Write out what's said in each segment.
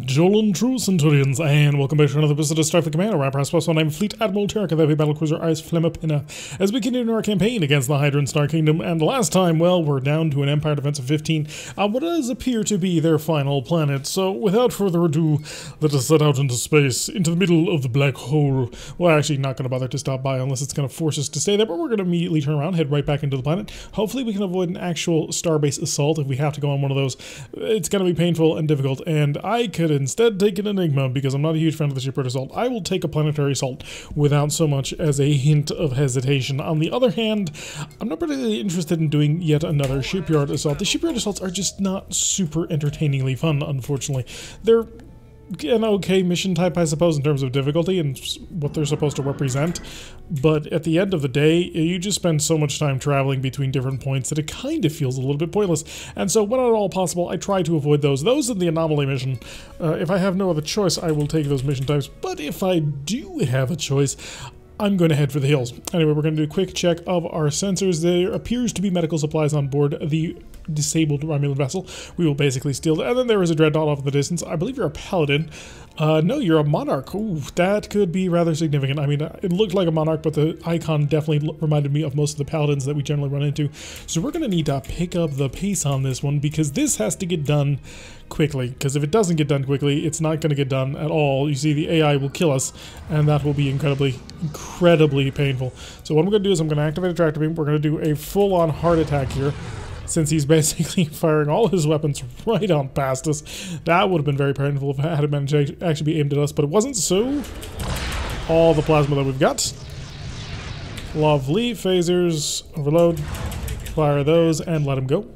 Jolan Tru Centurions, and welcome back to another episode of Starfleet Command. I'm Fleet Admiral Tarek of the battlecruiser Ice Flemapina, as we continue our campaign against the Hydran Star Kingdom. And last time, well, we're down to an Empire defense of 15 on what does appear to be their final planet. So, without further ado, let us set out into space, into the middle of the black hole. We're actually not going to bother to stop by unless it's going to force us to stay there, but we're going to immediately turn around, head right back into the planet. Hopefully, we can avoid an actual starbase assault if we have to go on one of those. It's going to be painful and difficult, and I could instead take an Enigma because I'm not a huge fan of the shipyard assault. I will take a planetary assault without so much as a hint of hesitation. On the other hand, I'm not particularly interested in doing yet another shipyard assault. The shipyard assaults are just not super entertainingly fun, unfortunately. They're an okay mission type, I suppose, in terms of difficulty and what they're supposed to represent, but at the end of the day, you just spend so much time traveling between different points that it kind of feels a little bit pointless. And so when at all possible, I try to avoid those. Those in the anomaly mission, if I have no other choice, I will take those mission types, but if I do have a choice, I'm going to head for the hills. Anyway, we're going to do a quick check of our sensors. There appears to be medical supplies on board the disabled Romulan vessel. We will basically steal it. And then there is a dreadnought off in the distance. I believe you're a paladin. No, you're a monarch. Ooh, that could be rather significant. I mean, it looked like a monarch, but the icon definitely reminded me of most of the paladins that we generally run into. So we're going to need to pick up the pace on this one because this has to get done quickly. Because if it doesn't get done quickly, it's not going to get done at all. You see, the AI will kill us, and that will be incredibly painful. So what I'm going to do is I'm going to activate a tractor beam. We're going to do a full-on heart attack here, since he's basically firing all his weapons right on past us. That would have been very painful if it had managed to actually be aimed at us, but it wasn't, so all the plasma that we've got. Lovely. Phasers, overload, fire those, and let him go.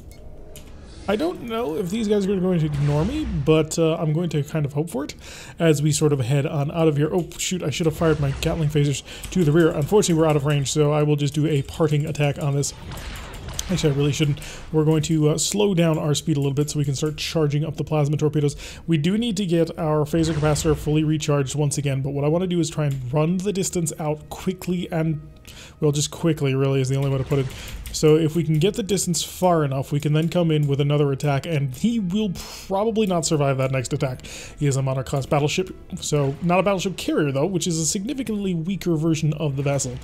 I don't know if these guys are going to ignore me, but I'm going to kind of hope for it as we sort of head on out of here. Oh, shoot, I should have fired my Gatling phasers to the rear. Unfortunately, we're out of range, so I will just do a parting attack on this. Actually, I really shouldn't. We're going to slow down our speed a little bit so we can start charging up the plasma torpedoes. We do need to get our phaser capacitor fully recharged once again, but what I want to do is try and run the distance out quickly and, well, just quickly really is the only way to put it. So if we can get the distance far enough, we can then come in with another attack, and he will probably not survive that next attack. He is a Monarch-class battleship, so not a battleship carrier, though, which is a significantly weaker version of the vessel.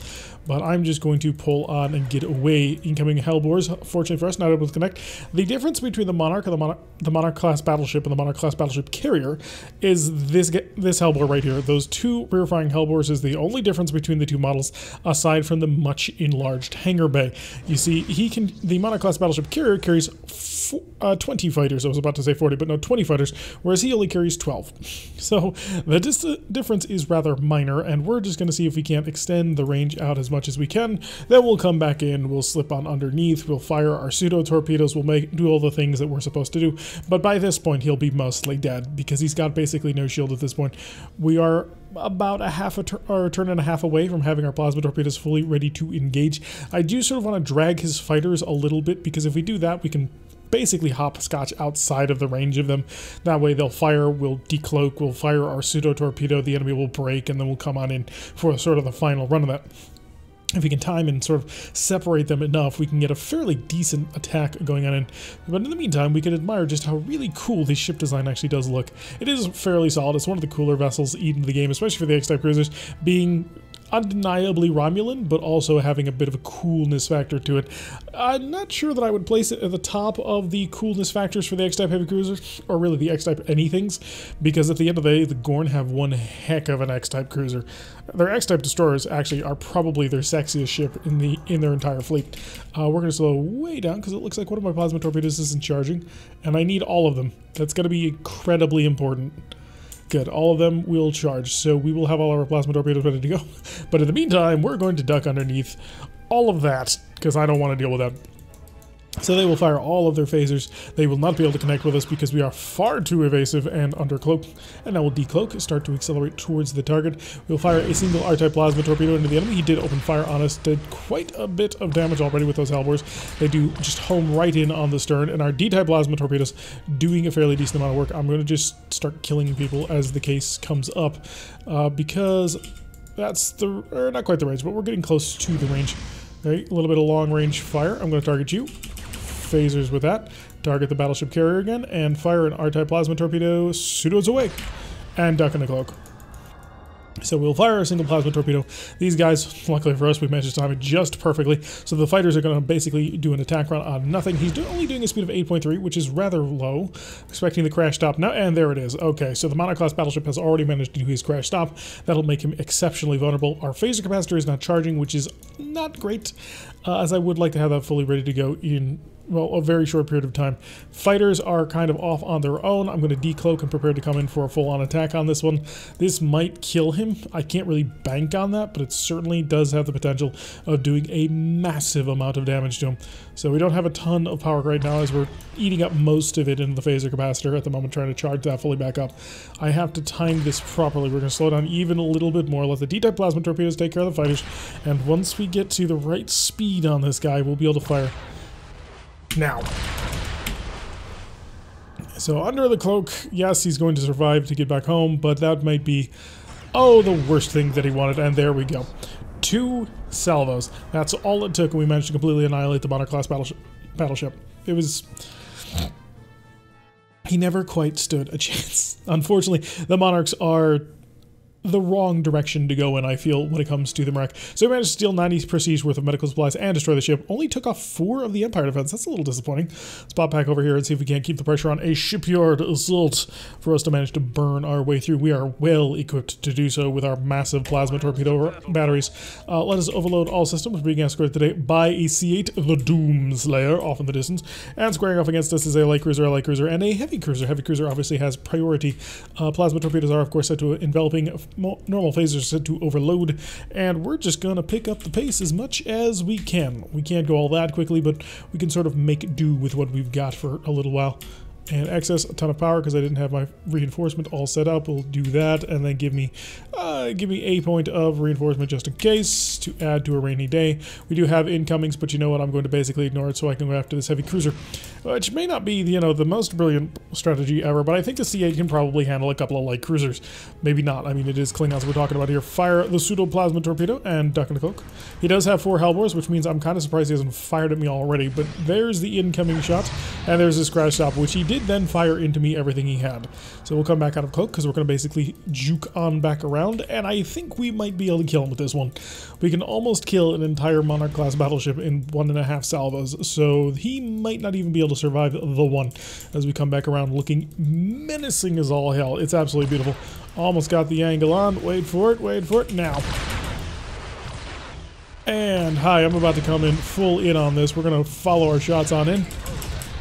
But I'm just going to pull on and get away. Incoming Hellbores, fortunately for us, not able to connect. The difference between the Monarch and the Monarch-class battleship and the Monarch-class battleship carrier is this Hellbore right here. Those two rear-firing Hellbores is the only difference between the two models, aside from the much enlarged hangar bay. You see, the Monarch-class battleship carrier carries 20 fighters. I was about to say 40, but no, 20 fighters, whereas he only carries 12. So the difference is rather minor, and we're just going to see if we can't extend the range out as much as we can. Then we'll come back in, we'll slip on underneath, we'll fire our pseudo-torpedoes, we'll do all the things that we're supposed to do. But by this point, he'll be mostly dead, because he's got basically no shield at this point. We are about a turn and a half away from having our plasma torpedoes fully ready to engage. I do sort of want to drag his fighters a little bit, because if we do that, we can basically hopscotch outside of the range of them. That way they'll fire, we'll decloak, we'll fire our pseudo-torpedo, the enemy will break, and then we'll come on in for sort of the final run of that. If we can time and sort of separate them enough, we can get a fairly decent attack going on in. But in the meantime, we can admire just how really cool this ship design actually does look. It is fairly solid. It's one of the cooler vessels in the game, especially for the X-type cruisers, being undeniably Romulan, but also having a bit of a coolness factor to it. I'm not sure that I would place it at the top of the coolness factors for the X-type heavy cruisers, or really the X-type anythings, because at the end of the day, the Gorn have one heck of an X-type cruiser. Their X-type destroyers actually are probably their sexiest ship in their entire fleet. We're going to slow way down because it looks like one of my plasma torpedoes isn't charging, and I need all of them. That's going to be incredibly important. Good, all of them will charge, so we will have all our plasma torpedoes ready to go. But in the meantime, we're going to duck underneath all of that, because I don't want to deal with that. So they will fire all of their phasers. They will not be able to connect with us because we are far too evasive and undercloaked. And now we'll decloak, start to accelerate towards the target. We'll fire a single R-type plasma torpedo into the enemy. He did open fire on us, did quite a bit of damage already with those Hellbores. They do just home right in on the stern, and our D-type plasma torpedoes doing a fairly decent amount of work. I'm going to just start killing people as the case comes up, because that's not quite the range, but we're getting close to the range. Okay, a little bit of long range fire. I'm going to target you. Phasers with that. target the battleship carrier again and fire an R-type plasma torpedo. Pseudos away. And duck in the cloak. So we'll fire a single plasma torpedo. These guys, luckily for us, we managed to time it just perfectly. So the fighters are going to basically do an attack run on nothing. He's only doing a speed of 8.3, which is rather low. Expecting the crash stop now, and there it is. Okay, so the Monarch-class battleship has already managed to do his crash stop. That'll make him exceptionally vulnerable. Our phaser capacitor is not charging, which is not great, as I would like to have that fully ready to go in, well, a very short period of time. Fighters are kind of off on their own. I'm going to decloak and prepare to come in for a full-on attack on this one. This might kill him. I can't really bank on that, but it certainly does have the potential of doing a massive amount of damage to him. So we don't have a ton of power right now as we're eating up most of it into the phaser capacitor at the moment, trying to charge that fully back up. I have to time this properly. We're going to slow down even a little bit more. Let the D-type plasma torpedoes take care of the fighters. And once we get to the right speed on this guy, we'll be able to fire now. So under the cloak, yes, he's going to survive to get back home, but that might be, oh, the worst thing that he wanted. And there we go. 2 salvos. That's all it took, and we managed to completely annihilate the Monarch-class battleship. It was... He never quite stood a chance. Unfortunately, the Monarchs are the wrong direction to go in, I feel, when it comes to the wreck. So we managed to steal 90 prestige worth of medical supplies and destroy the ship. Only took off 4 of the Empire defense. That's a little disappointing. Let's pop back over here and see if we can't keep the pressure on a shipyard assault for us to manage to burn our way through. We are well equipped to do so with our massive plasma torpedo batteries. Let us overload all systems. We're being escorted today by a C-8, the Doomslayer, off in the distance. And squaring off against us is a light cruiser, and a heavy cruiser. Heavy cruiser obviously has priority. Plasma torpedoes are, of course, set to enveloping. Normal phasers set to overload, and we're just gonna pick up the pace as much as we can. We can't go all that quickly, but we can sort of make do with what we've got for a little while. And excess a ton of power because I didn't have my reinforcement all set up. We'll do that, and then give me a point of reinforcement just in case to add to a rainy day. We do have incomings, but you know what? I'm going to basically ignore it so I can go after this heavy cruiser, which may not be, you know, the most brilliant strategy ever, but I think the C-8 can probably handle a couple of light cruisers. Maybe not. I mean, it is Klingons we're talking about here. Fire the pseudo-plasma torpedo and duck in the cloak. He does have 4 Hellbores, which means I'm kind of surprised he hasn't fired at me already, but there's the incoming shot, and there's his crash stop, which he did then fire into me everything he had. So we'll come back out of cloak because we're going to basically juke on back around, and I think we might be able to kill him with this one. We can almost kill an entire Monarch-class battleship in 1.5 salvos, so he might not even be able to survive the one as we come back around looking menacing as all hell. It's absolutely beautiful. Almost got the angle on. Wait for it, now. And hi, I'm about to come in full in on this. We're going to follow our shots on in.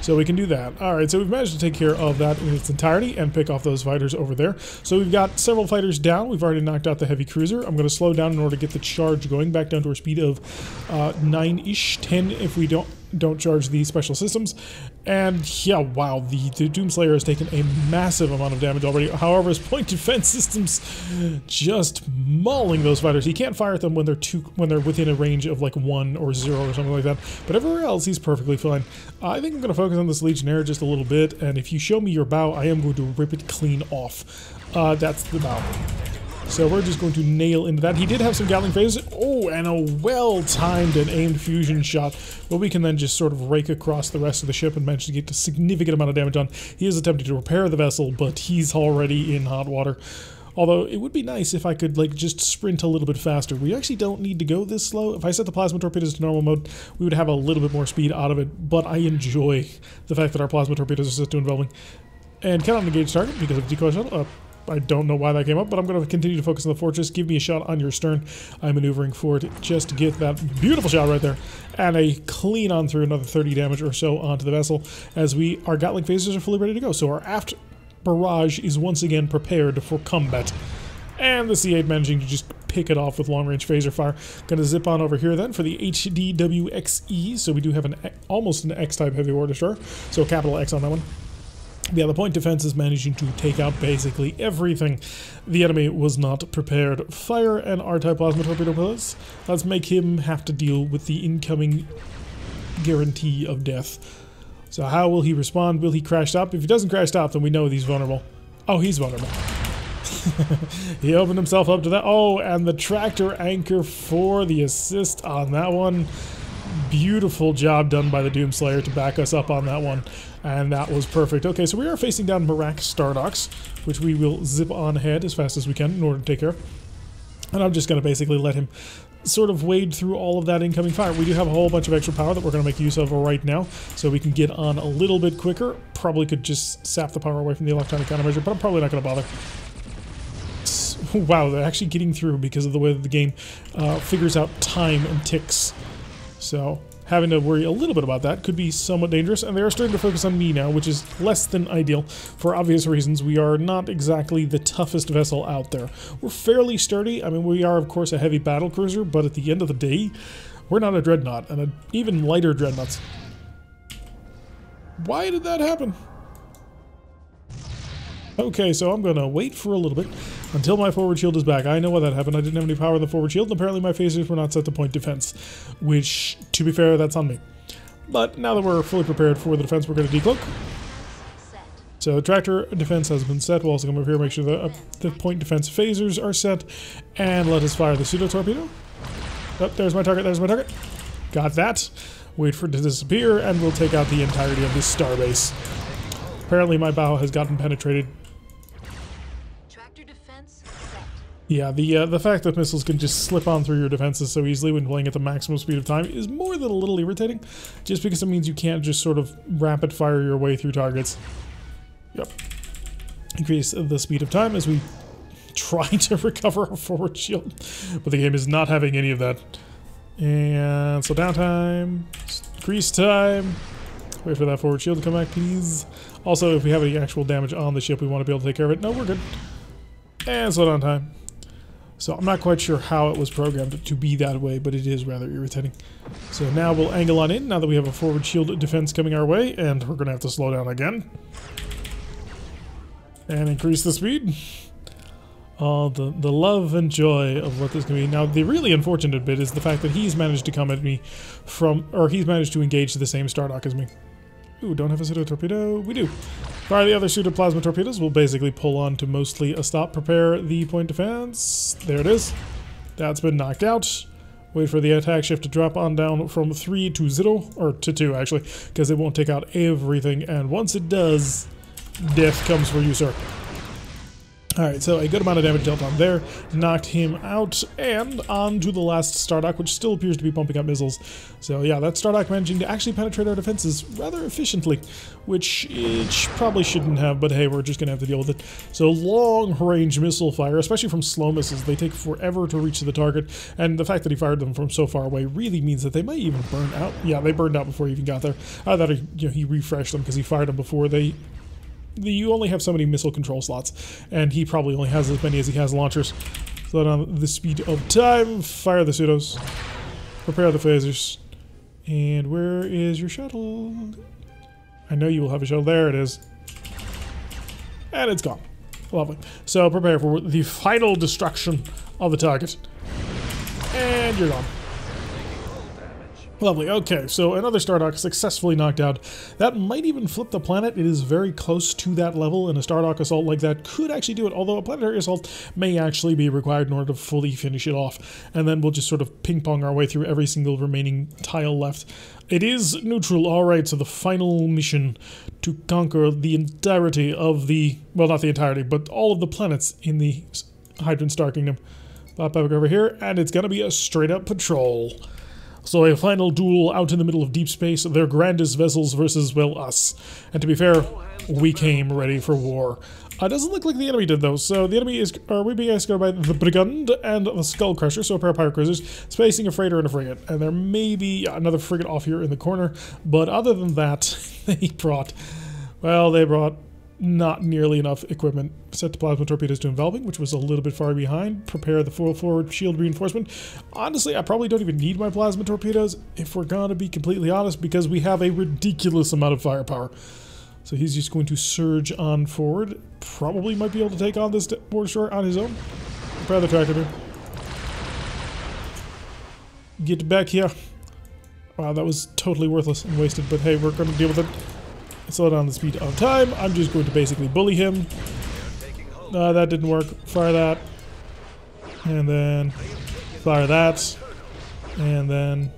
So we can do that. Alright, so we've managed to take care of that in its entirety and pick off those fighters over there. So we've got several fighters down. We've already knocked out the heavy cruiser. I'm going to slow down in order to get the charge going back down to our speed of 9-ish, 10 if we don't charge the special systems. And yeah, wow, the Doomslayer has taken a massive amount of damage already. However, his point defense systems just mauling those fighters. He can't fire at them when they're within a range of like 1 or 0 or something like that. But everywhere else, he's perfectly fine. I think I'm going to focus on this Legionnaire just a little bit, and if you show me your bow, I am going to rip it clean off. That's the bow. So we're just going to nail into that. He did have some Gatling phases. Oh, and a well-timed and aimed fusion shot. But we can then just sort of rake across the rest of the ship and manage to get a significant amount of damage on. He is attempting to repair the vessel, but he's already in hot water. Although, it would be nice if I could, like, just sprint a little bit faster. We actually don't need to go this slow. If I set the plasma torpedoes to normal mode, we would have a little bit more speed out of it. But I enjoy the fact that our plasma torpedoes are set to enveloping. And cannot engage target because of decoy shuttle. I don't know why that came up, but I'm going to continue to focus on the fortress. Give me a shot on your stern. I'm maneuvering for it just to get that beautiful shot right there. And a clean on through another 30 damage or so onto the vessel as our Gatling phasers are fully ready to go. So our aft barrage is once again prepared for combat. And the C-8 managing to just pick it off with long-range phaser fire. Going to zip on over here then for the HDWXE. So we do have almost an X-type heavy war destroyer. So a capital X on that one. Yeah, the point defense is managing to take out basically everything. The enemy was not prepared. Fire an R-type plasma torpedo bullets. Let's make him have to deal with the incoming guarantee of death. So how will he respond? Will he crash stop? If he doesn't crash stop, then we know he's vulnerable. Oh, he's vulnerable. He opened himself up to that. Oh, and the tractor anchor for the assist on that one. Beautiful job done by the Doomslayer to back us up on that one. And that was perfect. Okay, so we are facing down Marak Stardocks, which we will zip on ahead as fast as we can in order to take care of. And I'm just going to basically let him sort of wade through all of that incoming fire. We do have a whole bunch of extra power that we're going to make use of right now, so we can get on a little bit quicker. Probably could just sap the power away from the electronic countermeasure, but I'm probably not going to bother. Wow, they're actually getting through because of the way that the game figures out time and ticks. So having to worry a little bit about that could be somewhat dangerous, and they are starting to focus on me now, which is less than ideal for obvious reasons. We are not exactly the toughest vessel out there. We're fairly sturdy. I mean, we are, of course, a heavy battle cruiser, but at the end of the day, we're not a dreadnought, and even lighter dreadnoughts. Why did that happen? Okay, so I'm going to wait for a little bit until my forward shield is back. I know why that happened. I didn't have any power in the forward shield, and apparently my phasers were not set to point defense, which, to be fair, that's on me. But now that we're fully prepared for the defense, we're going to decloak. So tractor defense has been set. We'll also come over here, make sure the point defense phasers are set, and let us fire the pseudo torpedo. Oh, there's my target, there's my target. Got that. Wait for it to disappear, and we'll take out the entirety of this starbase. Apparently my bow has gotten penetrated. Yeah, the fact that missiles can just slip on through your defenses so easily when playing at the maximum speed of time is more than a little irritating, just because it means you can't just sort of rapid fire your way through targets. Yep. Increase the speed of time as we try to recover our forward shield, but the game is not having any of that. And so downtime, increase time, wait for that forward shield to come back, please. Also, if we have any actual damage on the ship, we want to be able to take care of it. No, we're good. And slow down time. So I'm not quite sure how it was programmed to be that way, but it is rather irritating. So now we'll angle on in, now that we have a forward shield defense coming our way, and we're going to have to slow down again. And increase the speed. Oh, the love and joy of what this can be. Now, the really unfortunate bit is the fact that he's managed to come at me from, or he's managed to engage the same Stardock as me. Ooh, don't have a pseudo torpedo. We do. Fire the other pseudo plasma torpedoes. We'll basically pull on to mostly a stop. Prepare the point defense. There it is. That's been knocked out. Wait for the attack shift to drop on down from 3 to 0, or to 2 actually, because it won't take out everything. And once it does, death comes for you, sir. Alright, so a good amount of damage dealt on there, knocked him out, and on to the last Stardock, which still appears to be pumping up missiles. So yeah, that Stardock managing to actually penetrate our defenses rather efficiently, which it probably shouldn't have, but hey, we're just going to have to deal with it. So long-range missile fire, especially from slow missiles, they take forever to reach the target, and the fact that he fired them from so far away really means that they might even burn out. Yeah, they burned out before he even got there. I thought he refreshed them because he fired them before you only have so many missile control slots, and he probably only has as many as he has launchers. Slow down the speed of time, fire the pseudos, prepare the phasers, and where is your shuttle? I know you will have a shuttle. There it is. And it's gone. Lovely. So prepare for the final destruction of the target. And you're gone. Lovely. Okay, so another Stardock successfully knocked out. That might even flip the planet. It is very close to that level, and a Stardock assault like that could actually do it, although a planetary assault may actually be required in order to fully finish it off. And then we'll just sort of ping-pong our way through every single remaining tile left. It is neutral. Alright, so the final mission to conquer the entirety of the... well, not the entirety, but all of the planets in the Hydran Star Kingdom. Pop back over here, and it's going to be a straight-up patrol. So a final duel out in the middle of deep space, their grandest vessels versus, well, us. And to be fair, we came ready for war. It doesn't look like the enemy did, though. So the enemy is, we're being escorted by the Brigand and the Skull Crusher, so a pair of pirate cruisers, spacing a freighter and a frigate. And there may be another frigate off here in the corner, but other than that, they brought not nearly enough equipment. Set the plasma torpedoes to enveloping, which was a little bit far behind. Prepare the full forward shield reinforcement. Honestly, I probably don't even need my plasma torpedoes, if we're gonna be completely honest, because we have a ridiculous amount of firepower. So he's just going to surge on forward. Probably might be able to take on this border shore on his own. Prepare the tractor dude. Get back here. Wow, that was totally worthless and wasted, but hey, we're gonna deal with it. Slow down the speed of time. I'm just going to basically bully him. That didn't work. Fire that. And then fire that. And then...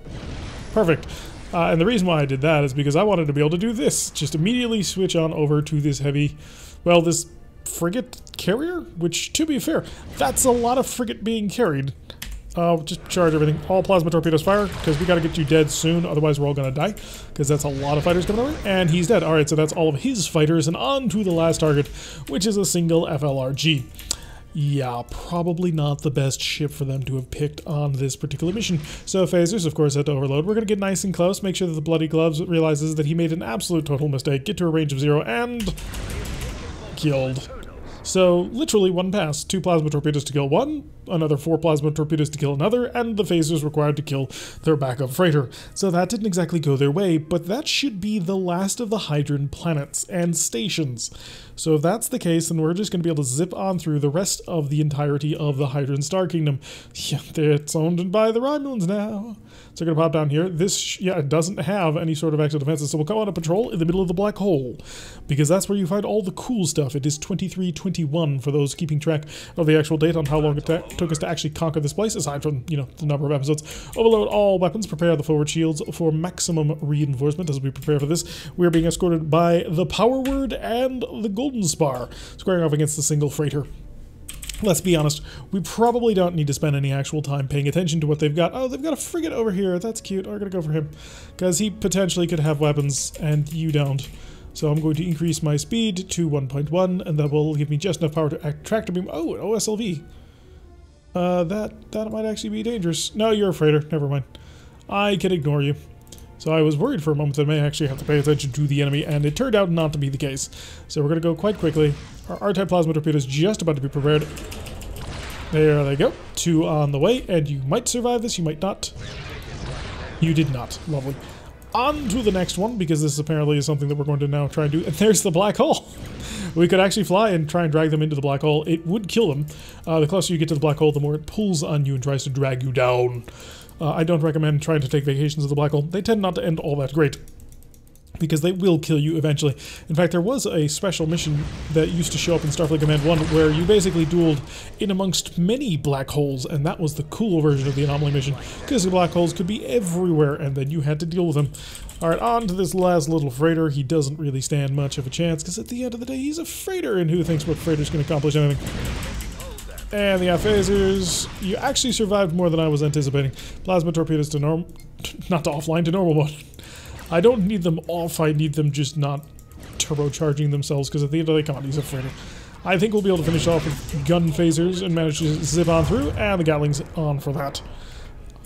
perfect. And the reason why I did that is because I wanted to be able to do this. Just immediately switch on over to this heavy, well, this frigate carrier, which, to be fair, that's a lot of frigate being carried. Just charge everything. All plasma torpedoes fire, because we got to get you dead soon, otherwise we're all going to die, because that's a lot of fighters coming over, and he's dead. Alright, so that's all of his fighters, and on to the last target, which is a single FLRG. Yeah, probably not the best ship for them to have picked on this particular mission. So phasers, of course, had to overload. We're going to get nice and close, make sure that the Bloody Gloves realizes that he made an absolute total mistake, get to a range of 0, and killed. So, literally one pass. 2 plasma torpedoes to kill one, another 4 plasma torpedoes to kill another, and the phasers required to kill their backup freighter. So that didn't exactly go their way, but that should be the last of the Hydran planets and stations. So if that's the case, then we're just going to be able to zip on through the rest of the entirety of the Hydran Star Kingdom. Yeah, it's owned by the Romulans now. So we're going to pop down here. This, yeah, it doesn't have any sort of actual defenses, so we'll come on a patrol in the middle of the black hole, because that's where you find all the cool stuff. It is 2321 for those keeping track of the actual date on how long it took us to actually conquer this place, aside from, you know, the number of episodes. Overload all weapons, prepare the forward shields for maximum reinforcement as we prepare for this. We are being escorted by the Power Word and the Golden Spar, squaring off against the single freighter. Let's be honest, we probably don't need to spend any actual time paying attention to what they've got. Oh, they've got a frigate over here. That's cute. I'm going to go for him, because he potentially could have weapons, and you don't. So I'm going to increase my speed to 1.1, and that will give me just enough power to tractor beam. Oh, an OSLV. That might actually be dangerous. No, you're a freighter. Never mind. I can ignore you. So I was worried for a moment that I may actually have to pay attention to the enemy, and it turned out not to be the case. So we're going to go quite quickly. Our R-type plasma torpedo is just about to be prepared. There they go. 2 on the way, and you might survive this, you might not. You did not. Lovely. On to the next one, because this apparently is something that we're going to now try and do. And there's the black hole. We could actually fly and try and drag them into the black hole. It would kill them. The closer you get to the black hole, the more it pulls on you and tries to drag you down. I don't recommend trying to take vacations of the black hole. They tend not to end all that great, because they will kill you eventually. In fact, there was a special mission that used to show up in Starfleet Command 1 where you basically dueled in amongst many black holes, and that was the cool version of the anomaly mission, because the black holes could be everywhere, and then you had to deal with them. Alright, on to this last little freighter. He doesn't really stand much of a chance, because at the end of the day, he's a freighter, and who thinks what freighters can accomplish anything? And the phasers, you actually survived more than I was anticipating. Plasma torpedoes to not to offline, to normal mode. I don't need them off, I need them just not turbocharging themselves, because at the end of the day, come on, he's a freighter. I think we'll be able to finish off with gun phasers and manage to zip on through, and the Gatling's on for that.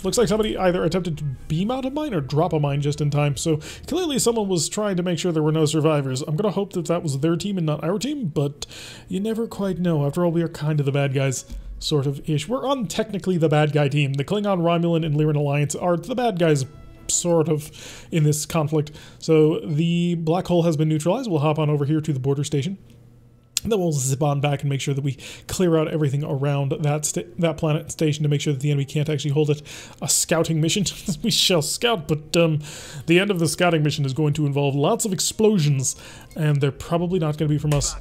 Looks like somebody either attempted to beam out a mine or drop a mine just in time, so clearly someone was trying to make sure there were no survivors. I'm gonna hope that that was their team and not our team, but you never quite know. After all, we are kind of the bad guys, sort of-ish. We're on technically the bad guy team. The Klingon, Romulan, and Lyran Alliance are the bad guys, sort of, in this conflict. So the black hole has been neutralized. We'll hop on over here to the border station. Then we'll zip on back and make sure that we clear out everything around that planet station to make sure that the enemy can't actually hold it. A scouting mission. We shall scout, but the end of the scouting mission is going to involve lots of explosions, and they're probably not going to be from us.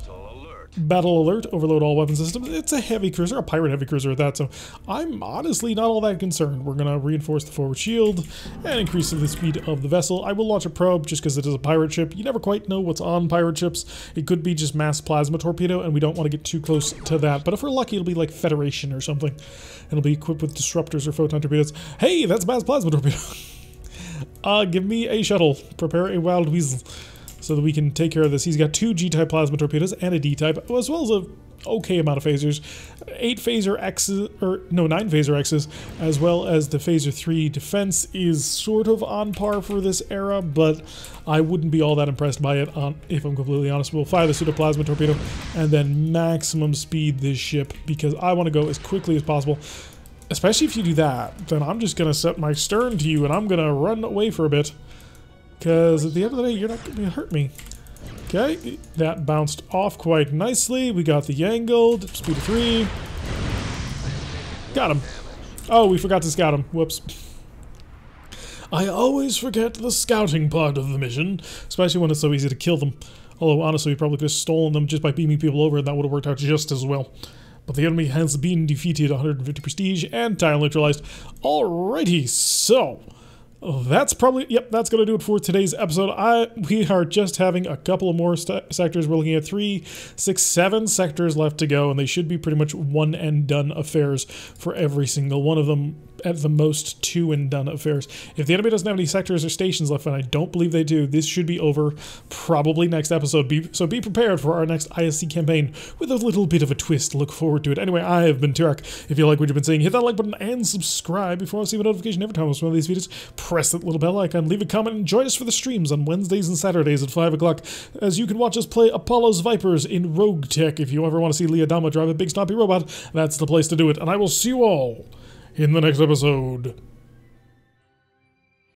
Battle alert, overload all weapon systems. It's a heavy cruiser, a pirate heavy cruiser at that, so I'm honestly not all that concerned. We're going to reinforce the forward shield and increase the speed of the vessel. I will launch a probe just because it is a pirate ship. You never quite know what's on pirate ships. It could be just mass plasma torpedo, and we don't want to get too close to that, but if we're lucky, it'll be like Federation or something. It'll be equipped with disruptors or photon torpedoes. Hey, that's mass plasma torpedo. Give me a shuttle. Prepare a wild weasel, so that we can take care of this. He's got 2 G-type plasma torpedoes and a D-type, as well as a okay amount of phasers. 9 phaser X's, as well as the phaser 3 defense is sort of on par for this era, but I wouldn't be all that impressed by it, if I'm completely honest. We'll fire the pseudo-plasma torpedo and then maximum speed this ship, because I want to go as quickly as possible. Especially if you do that, then I'm just going to set my stern to you and I'm going to run away for a bit. Because at the end of the day, you're not going to hurt me. Okay, that bounced off quite nicely. We got the angled, speed of 3. Got him. Oh, we forgot to scout him. Whoops. I always forget the scouting part of the mission, especially when it's so easy to kill them. Although, honestly, we probably could have stolen them just by beaming people over, and that would have worked out just as well. But the enemy has been defeated, 150 prestige, and tile neutralized. Alrighty, so Oh, that's probably, yep, that's going to do it for today's episode. We are just having a couple of more sectors. We're looking at 3, 6, 7 sectors left to go, and they should be pretty much one and done affairs for every single one of them. At the most, 2 and done affairs. If the enemy doesn't have any sectors or stations left, and I don't believe they do, this should be over probably next episode. So be prepared for our next ISC campaign with a little bit of a twist. Look forward to it. Anyway, I have been Turek. If you like what you've been seeing, hit that like button and subscribe before I see a notification every time I post one of these videos. Press that little bell icon, leave a comment, and join us for the streams on Wednesdays and Saturdays at 5 o'clock, as you can watch us play Apollo's Vipers in Rogue Tech. If you ever want to see Leodama drive a big stompy robot, that's the place to do it. And I will see you all in the next episode.